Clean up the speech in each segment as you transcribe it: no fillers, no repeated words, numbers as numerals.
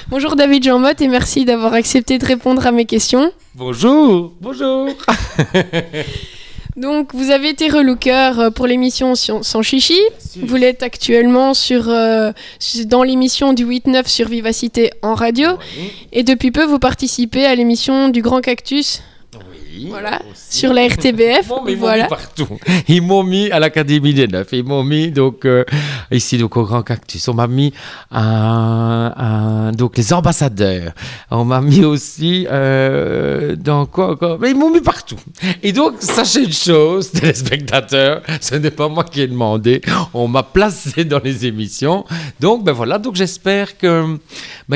Bonjour David Jean-Motte et merci d'avoir accepté de répondre à mes questions. Bonjour, bonjour. Donc, vous avez été relooker pour l'émission Sans Chichi. Vous l'êtes actuellement dans l'émission du 8-9 sur Vivacité en radio. Oui. Et depuis peu, vous participez à l'émission du Grand Cactus. Oui, Voilà, aussi. sur la RTBF. Bon, mais ils m'ont Voilà. mis partout. Ils m'ont mis à l'Académie des Neufs. Ils m'ont mis donc ici donc au Grand Cactus. On m'a mis donc les ambassadeurs. On m'a mis aussi dans quoi encore. Mais ils m'ont mis partout. Et donc sachez une chose, téléspectateurs, ce n'est pas moi qui ai demandé. On m'a placé dans les émissions. Donc ben voilà. Donc j'espère que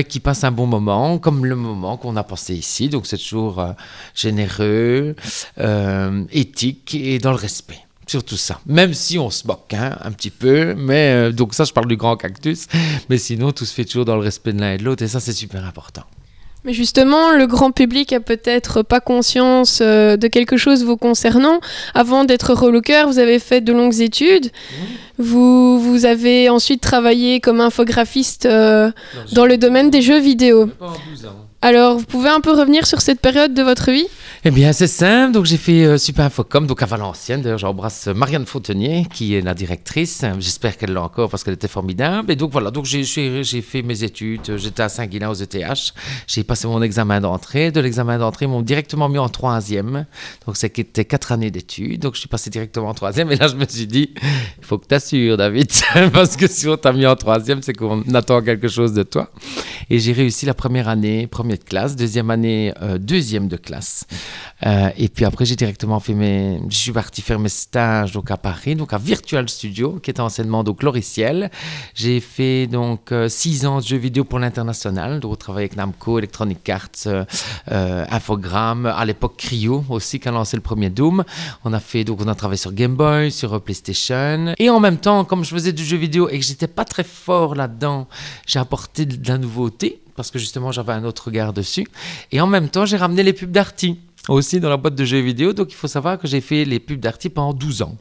qu'ils passent un bon moment, comme le moment qu'on a passé ici. Donc c'est toujours généreux, éthique et dans le respect. Surtout ça. Même si on se moque un petit peu, mais donc ça je parle du Grand Cactus, mais sinon tout se fait toujours dans le respect de l'un et de l'autre et ça c'est super important. Mais justement, le grand public a peut-être pas conscience de quelque chose vous concernant. Avant d'être relooker, vous avez fait de longues études. Vous avez ensuite travaillé comme infographiste dans le domaine des jeux vidéo. Alors, vous pouvez un peu revenir sur cette période de votre vie ? Eh bien, c'est simple. Donc, j'ai fait Super Infocom, donc à Valenciennes. D'ailleurs, j'embrasse Marianne Fontenay, qui est la directrice. J'espère qu'elle l'a encore parce qu'elle était formidable. Et donc, voilà. Donc, j'ai fait mes études. J'étais à Saint-Guilain aux ETH. J'ai passé mon examen d'entrée. De l'examen d'entrée, ils m'ont directement mis en troisième. Donc, c'était 4 années d'études. Donc, je suis passé directement en troisième. Et là, je me suis dit, il faut que tu assures, David. Parce que si on t'a mis en troisième, c'est qu'on attend quelque chose de toi. Et j'ai réussi la première année, première de classe. Deuxième année, deuxième de classe. Et puis après, j'ai directement fait je suis parti faire mes stages donc à Paris, donc à Virtual Studio, qui était anciennement donc logiciel. J'ai fait donc 6 ans de jeux vidéo pour l'international, donc on travaillait avec Namco, Electronic Arts, Infogrames, à l'époque Cryo aussi, qui a lancé le premier Doom. On a travaillé sur Game Boy, sur PlayStation. Et en même temps, comme je faisais du jeu vidéo et que j'étais pas très fort là-dedans, j'ai apporté de la nouveauté, parce que justement, j'avais un autre regard dessus. Et en même temps, j'ai ramené les pubs Darty aussi dans la boîte de jeux vidéo. Donc, il faut savoir que j'ai fait les pubs Darty pendant 12 ans.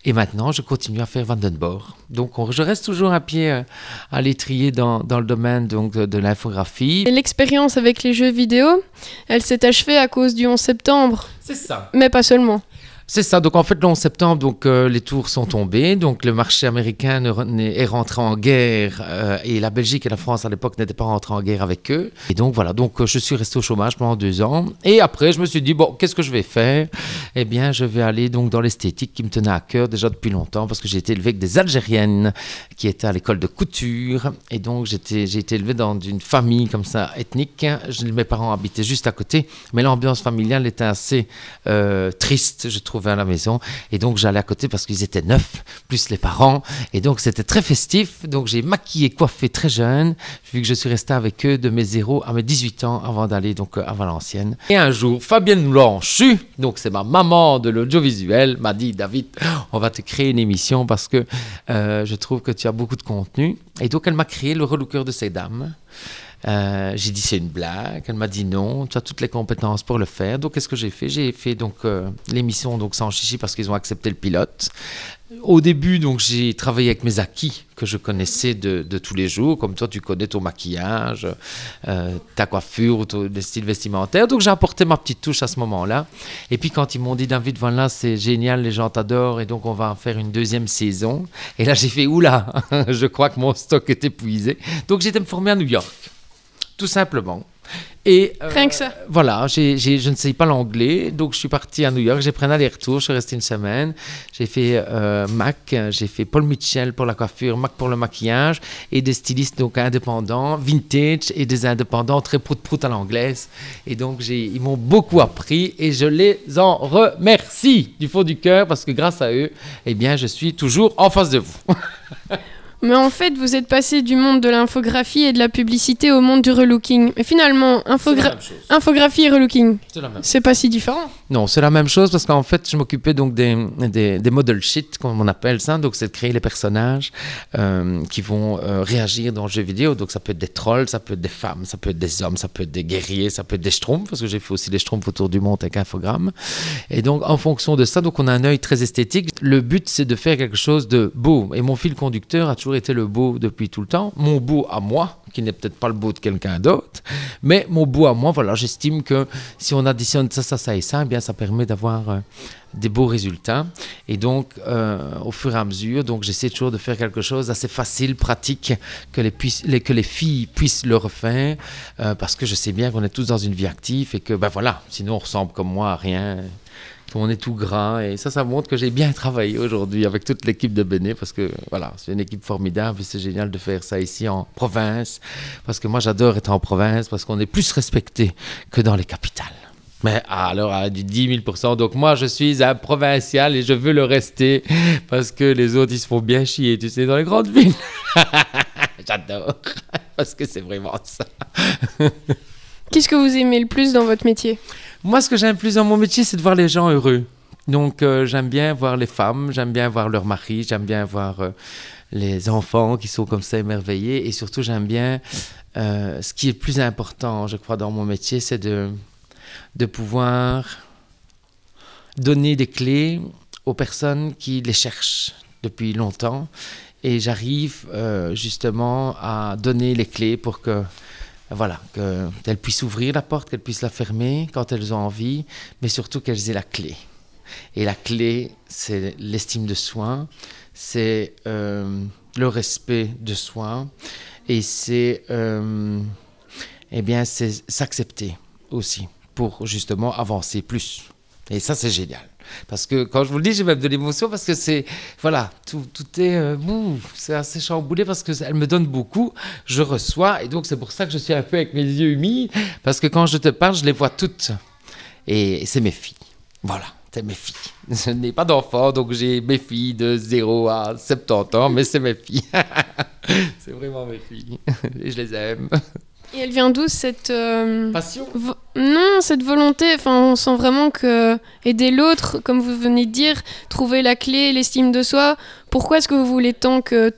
Et maintenant, je continue à faire Vandenborg. Donc, je reste toujours à pied à l'étrier dans le domaine donc, de l'infographie. Et l'expérience avec les jeux vidéo, elle s'est achevée à cause du 11 septembre. C'est ça. Mais pas seulement. C'est ça. Donc, en fait, le 11 septembre, donc, les tours sont tombées. Donc, le marché américain est rentré en guerre et la Belgique et la France, à l'époque, n'étaient pas rentrés en guerre avec eux. Et donc, voilà. Donc, je suis resté au chômage pendant 2 ans. Et après, je me suis dit, bon, qu'est-ce que je vais faire ? Eh bien, je vais aller donc dans l'esthétique qui me tenait à cœur déjà depuis longtemps parce que j'ai été élevé avec des Algériennes qui étaient à l'école de couture. Et donc, j'ai été élevé dans une famille comme ça, ethnique. Mes parents habitaient juste à côté. Mais l'ambiance familiale était assez triste, je trouve, à la maison, et donc j'allais à côté parce qu'ils étaient 9 plus les parents, et donc c'était très festif. Donc j'ai maquillé, coiffé très jeune, vu que je suis resté avec eux de mes 0 à mes 18 ans avant d'aller donc à Valenciennes. Et un jour, Fabienne Blanchu, donc c'est ma maman de l'audiovisuel, m'a dit, David, on va te créer une émission parce que je trouve que tu as beaucoup de contenu. Et donc elle m'a créé le relooker de ces dames. J'ai dit c'est une blague, elle m'a dit non, tu as toutes les compétences pour le faire. Donc qu'est-ce que j'ai fait ? J'ai fait donc l'émission donc Sans Chichi parce qu'ils ont accepté le pilote. Au début donc j'ai travaillé avec mes acquis que je connaissais de tous les jours, comme toi tu connais ton maquillage, ta coiffure, les styles vestimentaires. Donc j'ai apporté ma petite touche à ce moment-là. Et puis quand ils m'ont dit David, voilà c'est génial, les gens t'adorent et donc on va en faire une 2e saison. Et là j'ai fait oula, je crois que mon stock est épuisé. Donc j'ai été me former à New York. Tout simplement. Et Rien que ça. Voilà, je ne sais pas l'anglais, donc je suis parti à New York, j'ai pris un aller-retour, je suis resté une semaine, j'ai fait Mac, j'ai fait Paul Mitchell pour la coiffure, Mac pour le maquillage, et des stylistes donc indépendants, vintage, et des indépendants très prout-prout à l'anglaise. Et donc ils m'ont beaucoup appris, et je les en remercie du fond du cœur, parce que grâce à eux, eh bien, je suis toujours en face de vous. Mais en fait, vous êtes passé du monde de l'infographie et de la publicité au monde du relooking. Mais finalement, infographie et relooking, c'est pas si différent. Non, c'est la même chose parce qu'en fait, je m'occupais donc des model sheets, comme on appelle ça. Donc, c'est de créer les personnages qui vont réagir dans le jeu vidéo. Donc, ça peut être des trolls, ça peut être des femmes, ça peut être des hommes, ça peut être des guerriers, ça peut être des schtroumpfs, parce que j'ai fait aussi des schtroumpfs autour du monde avec Infogrames. Et donc, en fonction de ça, donc on a un œil très esthétique. Le but, c'est de faire quelque chose de beau. Et mon fil conducteur a toujours été le beau depuis tout le temps. Mon beau à moi, qui n'est peut-être pas le beau de quelqu'un d'autre. Mais mon beau à moi, voilà, j'estime que si on additionne ça et ça, eh bien, ça permet d'avoir des beaux résultats. Et donc, au fur et à mesure, donc, j'essaie toujours de faire quelque chose d'assez facile, pratique, que les filles puissent le refaire, parce que je sais bien qu'on est tous dans une vie active et que, ben voilà, sinon on ressemble comme moi à rien. On est tout gras et ça montre que j'ai bien travaillé aujourd'hui avec toute l'équipe de Béné parce que voilà, c'est une équipe formidable et c'est génial de faire ça ici en province parce que moi j'adore être en province parce qu'on est plus respecté que dans les capitales. Mais alors à du 10 000%, donc moi je suis un provincial et je veux le rester parce que les autres ils se font bien chier, tu sais, dans les grandes villes. J'adore parce que c'est vraiment ça. Qu'est-ce que vous aimez le plus dans votre métier ? Moi, ce que j'aime plus dans mon métier, c'est de voir les gens heureux. Donc, j'aime bien voir les femmes, j'aime bien voir leur mari, j'aime bien voir les enfants qui sont comme ça émerveillés. Et surtout, j'aime bien ce qui est plus important, je crois, dans mon métier, c'est de pouvoir donner des clés aux personnes qui les cherchent depuis longtemps. Et j'arrive justement à donner les clés pour que voilà, qu'elles puissent ouvrir la porte, qu'elles puissent la fermer quand elles ont envie, mais surtout qu'elles aient la clé. Et la clé, c'est l'estime de soi, c'est le respect de soi, et c'est c'est s'accepter aussi pour justement avancer plus. Et ça, c'est génial. Parce que quand je vous le dis, j'ai même de l'émotion parce que c'est, voilà, tout est, c'est assez chamboulé parce qu'elle me donne beaucoup, je reçois et donc c'est pour ça que je suis un peu avec mes yeux humides parce que quand je te parle, je les vois toutes et c'est mes filles, voilà, c'est mes filles. Je n'ai pas d'enfants donc j'ai mes filles de 0 à 70 ans, mais c'est mes filles, c'est vraiment mes filles et je les aime. Et elle vient d'où cette passion? Non, cette volonté. Enfin, on sent vraiment que aider l'autre, comme vous venez de dire, trouver la clé, l'estime de soi. Pourquoi est-ce que vous voulez tant que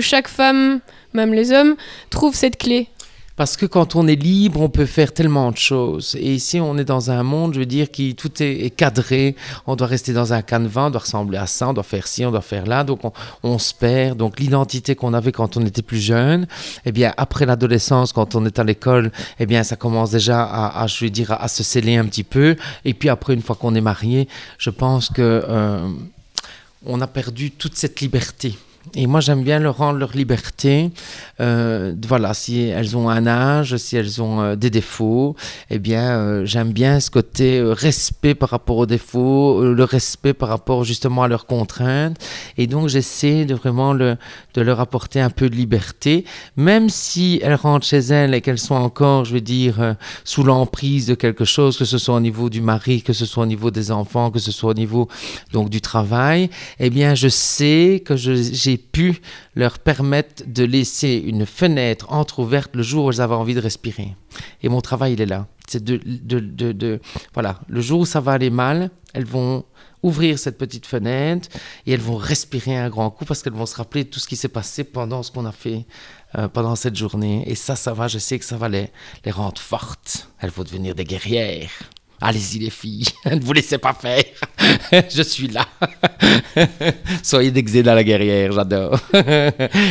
chaque femme, même les hommes, trouve cette clé? Parce que quand on est libre, on peut faire tellement de choses. Et ici, on est dans un monde, je veux dire, qui tout est cadré. On doit rester dans un canevas, on doit ressembler à ça, on doit faire ci, on doit faire là. Donc, on se perd. Donc, l'identité qu'on avait quand on était plus jeune, eh bien, après l'adolescence, quand on est à l'école, eh bien, ça commence déjà à je veux dire, à se sceller un petit peu. Et puis après, une fois qu'on est marié, je pense que on a perdu toute cette liberté. Et moi, j'aime bien leur rendre leur liberté. Voilà, si elles ont un âge, si elles ont des défauts, eh bien, j'aime bien ce côté respect par rapport aux défauts, le respect par rapport justement à leurs contraintes. Et donc, j'essaie de vraiment de leur apporter un peu de liberté, même si elles rentrent chez elles et qu'elles sont encore, je veux dire, sous l'emprise de quelque chose, que ce soit au niveau du mari, que ce soit au niveau des enfants, que ce soit au niveau donc du travail. Eh bien, je sais que j'ai pu leur permettre de laisser une fenêtre entrouverte le jour où elles avaient envie de respirer. Et mon travail, il est là. C'est voilà, le jour où ça va aller mal, elles vont ouvrir cette petite fenêtre et elles vont respirer un grand coup parce qu'elles vont se rappeler de tout ce qui s'est passé pendant ce qu'on a fait pendant cette journée. Et ça va, je sais que ça va les rendre fortes. Elles vont devenir des guerrières. Allez-y les filles, ne vous laissez pas faire, je suis là. Soyez des Xena la guerrière, j'adore.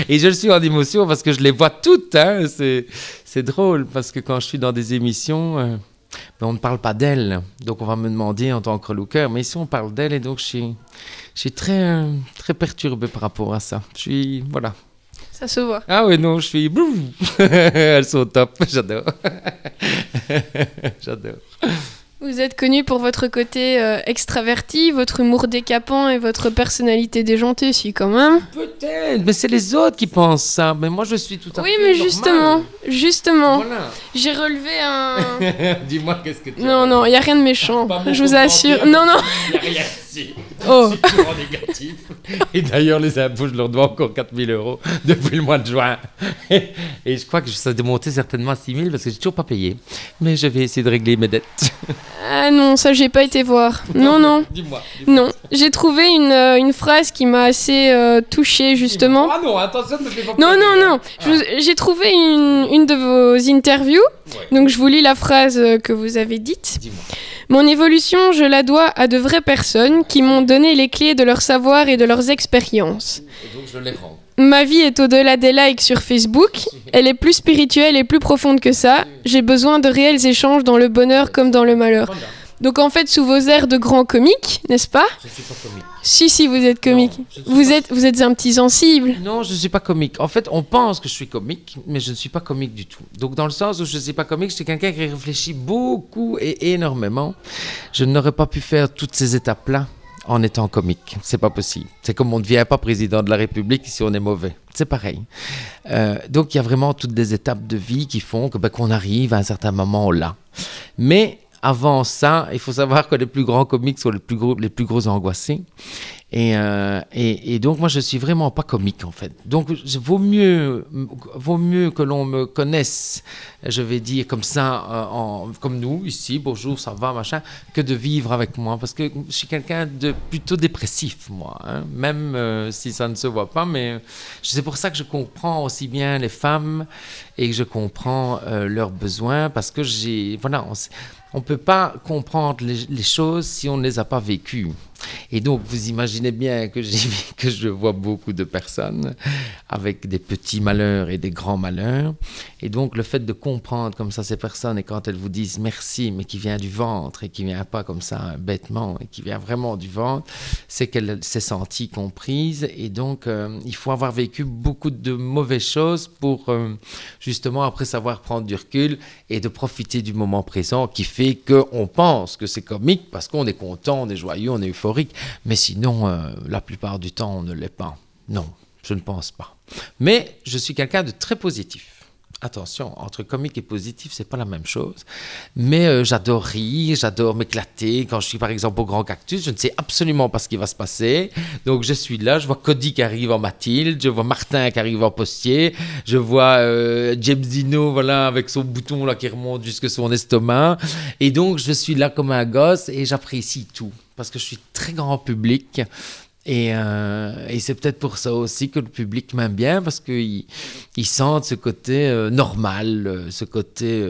Et je suis en émotion parce que je les vois toutes, hein. C'est drôle parce que quand je suis dans des émissions, on ne parle pas d'elles. Donc on va me demander en tant que looker, mais ici on parle d'elles et donc je suis très, très perturbé par rapport à ça. Je suis, voilà. Ça se voit. Ah oui, non, je suis... Elles sont au top, j'adore. J'adore. Vous êtes connu pour votre côté extraverti, votre humour décapant et votre personnalité déjantée, si, quand même. Peut-être, mais c'est les autres qui pensent ça. Mais moi, je suis tout à fait normal. Oui, mais justement, voilà. J'ai relevé un... Dis-moi, qu'est-ce que tu Non, il n'y a rien de méchant, je vous assure. Non. Il n'y a rien ici. Oh. Je suis toujours en négatif. Et d'ailleurs, les impôts, je leur dois encore 4 000 € depuis le mois de juin. Et je crois que ça a démonté certainement à 6 000 parce que je n'ai toujours pas payé. Mais je vais essayer de régler mes dettes. Ah non, ça j'ai pas été voir. Non. Dis-moi. Non, j'ai trouvé une phrase qui m'a assez touchée justement. Ah non, attention, ne me fais pas Non. J'ai trouvé une de vos interviews. Ouais. Donc je vous lis la phrase que vous avez dite. Dis-moi. Mon évolution, je la dois à de vraies personnes qui m'ont donné les clés de leur savoir et de leurs expériences. Et donc je les rends. Ma vie est au-delà des likes sur Facebook. Elle est plus spirituelle et plus profonde que ça. J'ai besoin de réels échanges dans le bonheur comme dans le malheur. Voilà. Donc en fait, sous vos airs de grand comique, n'est-ce pas? Je ne suis pas comique. Si, vous êtes comique. Non, je ne suis Vous êtes un petit sensible. Non, je ne suis pas comique. En fait, on pense que je suis comique, mais je ne suis pas comique du tout. Donc, dans le sens où je ne suis pas comique, je suis quelqu'un qui réfléchit beaucoup et énormément. Je n'aurais pas pu faire toutes ces étapes-là en étant comique. C'est pas possible. C'est comme on ne devient pas président de la République si on est mauvais. C'est pareil. Donc, il y a vraiment toutes des étapes de vie qui font que, qu'on arrive à un certain moment là. Mais avant ça, il faut savoir que les plus grands comiques sont les plus gros angoissés. Et donc, moi, je suis vraiment pas comique, en fait. Donc, vaut mieux que l'on me connaisse, je vais dire, comme ça, comme nous, ici, bonjour, ça va, machin, que de vivre avec moi. Parce que je suis quelqu'un de plutôt dépressif, moi. Hein, même si ça ne se voit pas, mais c'est pour ça que je comprends aussi bien les femmes et que je comprends leurs besoins. Parce que voilà, on ne peut pas comprendre les choses si on ne les a pas vécues. Et donc, vous imaginez bien que je vois beaucoup de personnes avec des petits malheurs et des grands malheurs. Et donc, le fait de comprendre comme ça ces personnes, et quand elles vous disent merci, mais qui vient du ventre, et qui ne vient pas comme ça bêtement, et qui vient vraiment du ventre, c'est qu'elle s'est sentie comprise. Et donc, il faut avoir vécu beaucoup de mauvaises choses pour justement après savoir prendre du recul et de profiter du moment présent qui fait qu'on pense que c'est comique parce qu'on est content, on est joyeux, on est euphorique. Mais sinon, la plupart du temps, on ne l'est pas. Non, je ne pense pas. Mais je suis quelqu'un de très positif. Attention, entre comique et positif, c'est pas la même chose. Mais j'adore rire, j'adore m'éclater. Quand je suis par exemple au Grand Cactus, je ne sais absolument pas ce qui va se passer. Donc je suis là, je vois Cody qui arrive en Mathilde, je vois Martin qui arrive en Postier, je vois James Dino, voilà, avec son bouton là qui remonte jusque son estomac. Et donc je suis là comme un gosse et j'apprécie tout. Parce que je suis très grand public. Et c'est peut-être pour ça aussi que le public m'aime bien, parce qu'ils sentent ce côté normal, ce côté,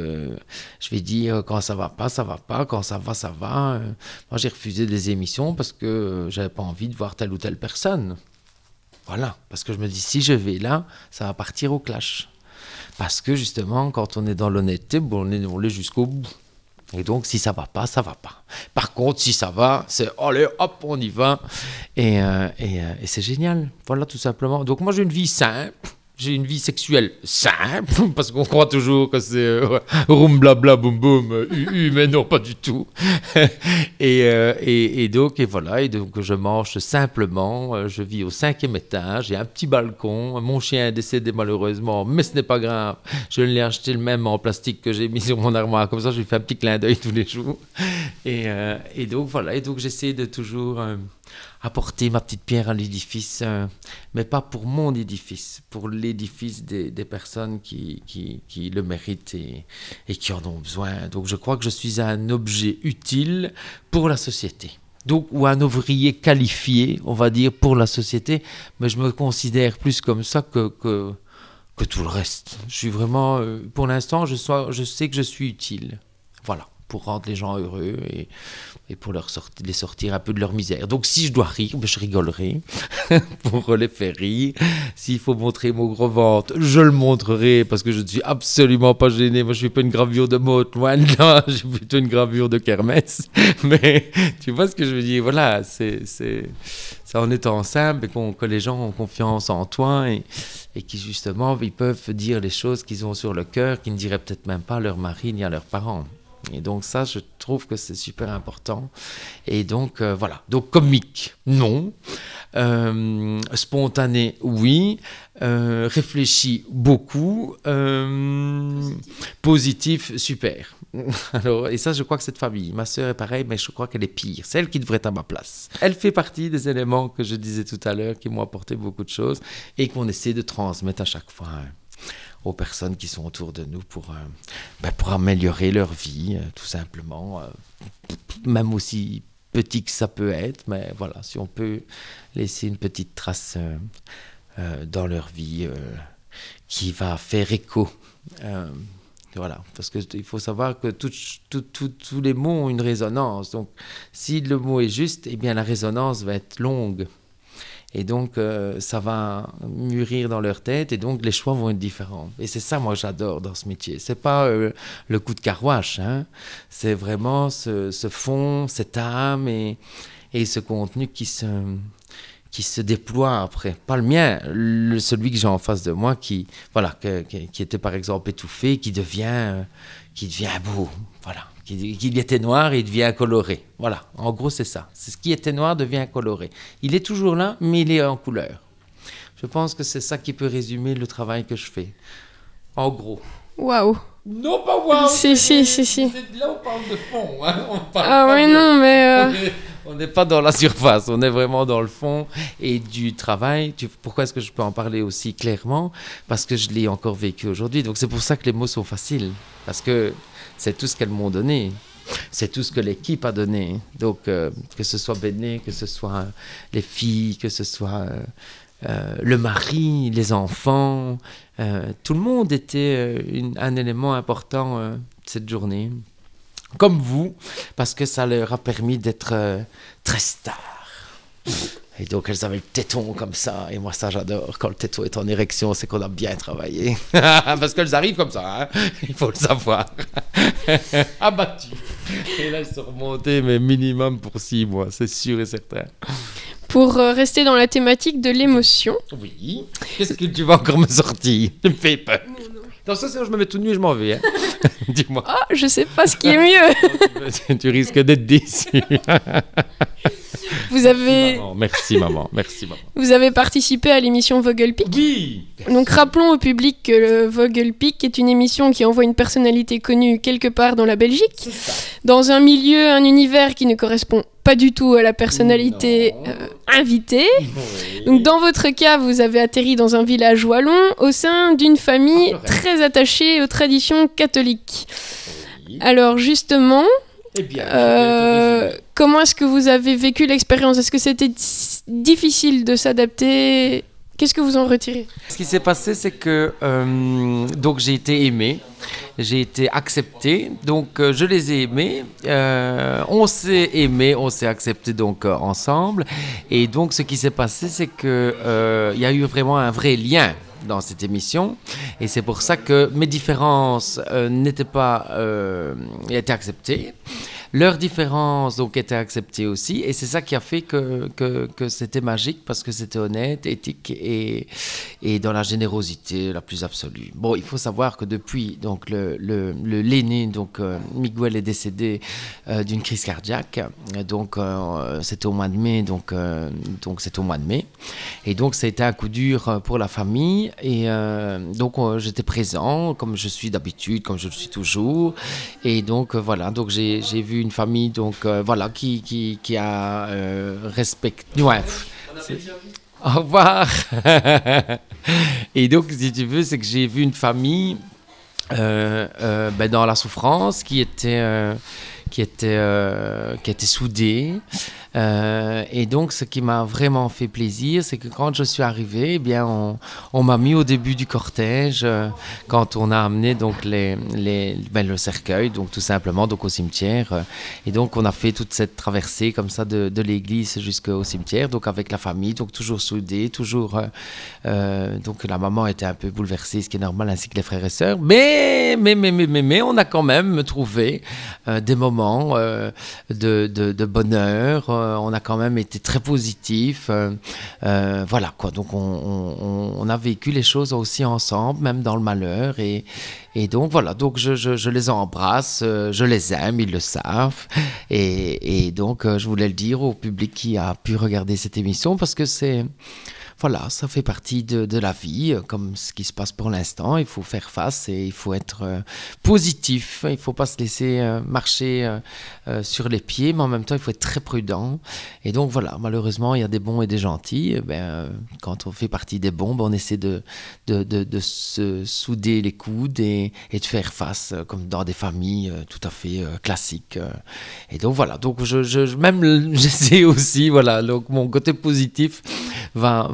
je vais dire, quand ça va pas, ça va pas, quand ça va, ça va. Moi, j'ai refusé des émissions parce que j'avais pas envie de voir telle ou telle personne. Voilà, parce que je me dis, si je vais là, ça va partir au clash. Parce que justement, quand on est dans l'honnêteté, on est jusqu'au bout. Et donc, si ça va pas, ça va pas. Par contre, si ça va, c'est allez, hop, on y va. Et c'est génial. Voilà, tout simplement. Donc, moi, j'ai une vie simple. J'ai une vie sexuelle simple, parce qu'on croit toujours que c'est roum blabla boum boum, mais non, pas du tout. et donc je mange simplement, je vis au 5e étage, j'ai un petit balcon, mon chien est décédé malheureusement, mais ce n'est pas grave, je l'ai acheté le même en plastique que j'ai mis sur mon armoire, comme ça je lui fais un petit clin d'œil tous les jours. Et donc voilà, et donc j'essaie de toujours apporter ma petite pierre à l'édifice, mais pas pour mon édifice, pour l'édifice des personnes qui le méritent et qui en ont besoin. Donc je crois que je suis un objet utile pour la société. Donc, ou un ouvrier qualifié, on va dire, pour la société, mais je me considère plus comme ça que tout le reste. Je suis vraiment, pour l'instant, je sais que je suis utile. Voilà, pour rendre les gens heureux et pour les sortir un peu de leur misère. Donc si je dois rire, je rigolerai pour les faire rire. S'il faut montrer mon gros ventre, je le montrerai parce que je ne suis absolument pas gêné. Moi, je ne fais pas une gravure de mode, loin de là, j'ai plutôt une gravure de kermesse. Mais tu vois ce que je veux dire? Voilà, c'est en étant simple et que les gens ont confiance en toi et qui justement, ils peuvent dire les choses qu'ils ont sur le cœur, qu'ils ne diraient peut-être même pas à leur mari ni à leurs parents. Et donc ça, je trouve que c'est super important. Et donc, voilà. Donc, comique, non. Spontané, oui. Réfléchi beaucoup. Positif, super. Alors, et ça, je crois que cette famille, ma sœur est pareille, mais je crois qu'elle est pire. C'est elle qui devrait être à ma place. Elle fait partie des éléments que je disais tout à l'heure, qui m'ont apporté beaucoup de choses et qu'on essaie de transmettre à chaque fois aux personnes qui sont autour de nous pour améliorer leur vie, tout simplement. Même aussi petit que ça peut être, mais voilà, si on peut laisser une petite trace dans leur vie qui va faire écho. Voilà, parce qu'il faut savoir que tous les mots ont une résonance. Donc, si le mot est juste, eh bien la résonance va être longue. Et donc, ça va mûrir dans leur tête et donc les choix vont être différents. Et c'est ça, moi, j'adore dans ce métier. C'est pas le coup de carouache, hein. C'est vraiment ce fond, cette âme et ce contenu qui se déploie après. Pas le mien, celui que j'ai en face de moi qui était par exemple étouffé, qui devient beau, voilà. Qui était noir et il devient coloré. Voilà, en gros c'est ça. C'est ce qui était noir devient coloré. Il est toujours là, mais il est en couleur. Je pense que c'est ça qui peut résumer le travail que je fais. En gros. Waouh. Non, pas waouh. Si. Là, on parle de fond. Hein. On n'est pas dans la surface, on est vraiment dans le fond et du travail. Pourquoi est-ce que je peux en parler aussi clairement? Parce que je l'ai encore vécu aujourd'hui. Donc c'est pour ça que les mots sont faciles. Parce que c'est tout ce qu'elles m'ont donné. C'est tout ce que l'équipe a donné. Donc que ce soit Béné, que ce soit les filles, que ce soit le mari, les enfants. Tout le monde était un élément important de cette journée. Comme vous, parce que ça leur a permis d'être très stars. Et donc, elles avaient le téton comme ça. Et moi, ça, j'adore. Quand le téton est en érection, c'est qu'on a bien travaillé. Parce qu'elles arrivent comme ça, hein. Il faut le savoir. Abattues. Et là, elles sont remontées, mais minimum pour 6 mois, c'est sûr et certain. Pour rester dans la thématique de l'émotion. Oui. Qu'est-ce que tu vas encore me sortir? Tu me fais peur. Non, ça, je me mets tout nu et je m'en vais. Hein. Dis-moi. Ah, je sais pas ce qui est mieux. Tu risques d'être déçu. Vous avez... Merci maman. Vous avez participé à l'émission Vogelpick. Oui. Donc rappelons au public que le Vogelpick est une émission qui envoie une personnalité connue quelque part dans la Belgique, dans un milieu, un univers qui ne correspond pas du tout à la personnalité invitée. Oui. Donc dans votre cas, vous avez atterri dans un village wallon au sein d'une famille très attachée aux traditions catholiques. Oui. Alors justement... Eh bien, comment est-ce que vous avez vécu l'expérience? Est-ce que c'était difficile de s'adapter? Qu'est-ce que vous en retirez? Ce qui s'est passé, c'est que donc j'ai été aimé, j'ai été accepté, donc je les ai aimés, on s'est aimé, on s'est accepté donc ensemble, et donc ce qui s'est passé, c'est que y a eu vraiment un vrai lien dans cette émission, et c'est pour ça que mes différences n'étaient pas étaient acceptées. Leurs différences donc étaient acceptées aussi, et c'est ça qui a fait que c'était magique, parce que c'était honnête, éthique et dans la générosité la plus absolue. Bon, il faut savoir que depuis donc l'aîné donc Miguel est décédé d'une crise cardiaque, donc c'était au mois de mai, donc c'était au mois de mai, et donc ça a été un coup dur pour la famille, et donc j'étais présent comme je suis d'habitude, comme je le suis toujours, et donc voilà, donc j'ai vu une famille donc voilà qui a respecté. Ouais. Au revoir. Et donc si tu veux, c'est que j'ai vu une famille dans la souffrance qui était soudée. Et donc, ce qui m'a vraiment fait plaisir, c'est que quand je suis arrivé, eh bien, on m'a mis au début du cortège, quand on a amené donc le cercueil, donc tout simplement donc au cimetière. Et donc, on a fait toute cette traversée comme ça de l'église jusqu'au cimetière, donc avec la famille, donc toujours soudée, toujours. Donc, la maman était un peu bouleversée, ce qui est normal, ainsi que les frères et sœurs. Mais on a quand même trouvé des moments de bonheur. On a quand même été très positifs. Voilà quoi. Donc on a vécu les choses aussi ensemble, même dans le malheur. Et donc voilà. Donc je les embrasse, je les aime, ils le savent. Et donc je voulais le dire au public qui a pu regarder cette émission, parce que c'est... Voilà, ça fait partie de la vie, comme ce qui se passe pour l'instant. Il faut faire face et il faut être positif. Il ne faut pas se laisser marcher sur les pieds, mais en même temps, il faut être très prudent. Et donc voilà, malheureusement, il y a des bons et des gentils. Et quand on fait partie des bons, on essaie de se souder les coudes et de faire face, comme dans des familles tout à fait classiques. Et donc voilà, donc même j'essaie aussi, voilà, donc mon côté positif va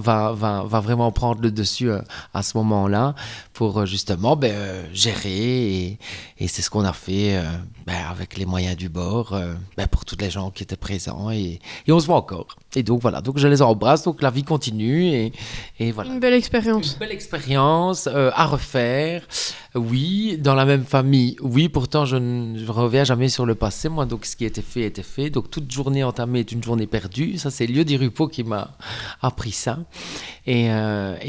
vraiment prendre le dessus à ce moment-là pour justement gérer. Et c'est ce qu'on a fait avec les moyens du bord pour tous les gens qui étaient présents. Et on se voit encore. Et donc voilà, donc je les embrasse. Donc la vie continue. Et voilà. Une belle expérience. Une belle expérience à refaire. Oui, dans la même famille. Oui, pourtant je ne reviens jamais sur le passé. Moi, donc ce qui était fait était fait. Donc toute journée entamée est une journée perdue. Ça, c'est Lieu des Rupeaux qui m'a appris ça. Et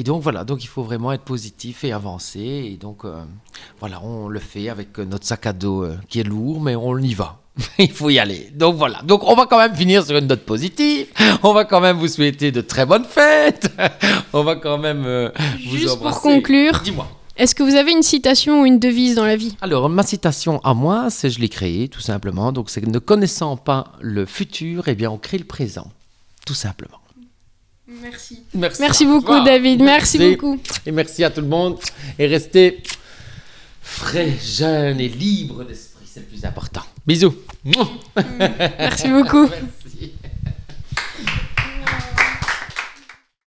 donc voilà, donc il faut vraiment être positif et avancer. Et donc voilà, on le fait avec notre sac à dos qui est lourd, mais on y va. Il faut y aller. Donc voilà. Donc on va quand même finir sur une note positive. On va quand même vous souhaiter de très bonnes fêtes. On va quand même vous Juste embrasser. pour conclure, dis-moi. Est-ce que vous avez une citation ou une devise dans la vie? Alors, ma citation à moi, c'est je l'ai créée, tout simplement. Donc, c'est ne connaissant pas le futur, eh bien, on crée le présent. Tout simplement. Merci. Merci beaucoup, David. Merci beaucoup. Et merci à tout le monde. Et restez frais, jeunes et libres d'esprit. C'est le plus important. Bisous. Merci beaucoup. Merci.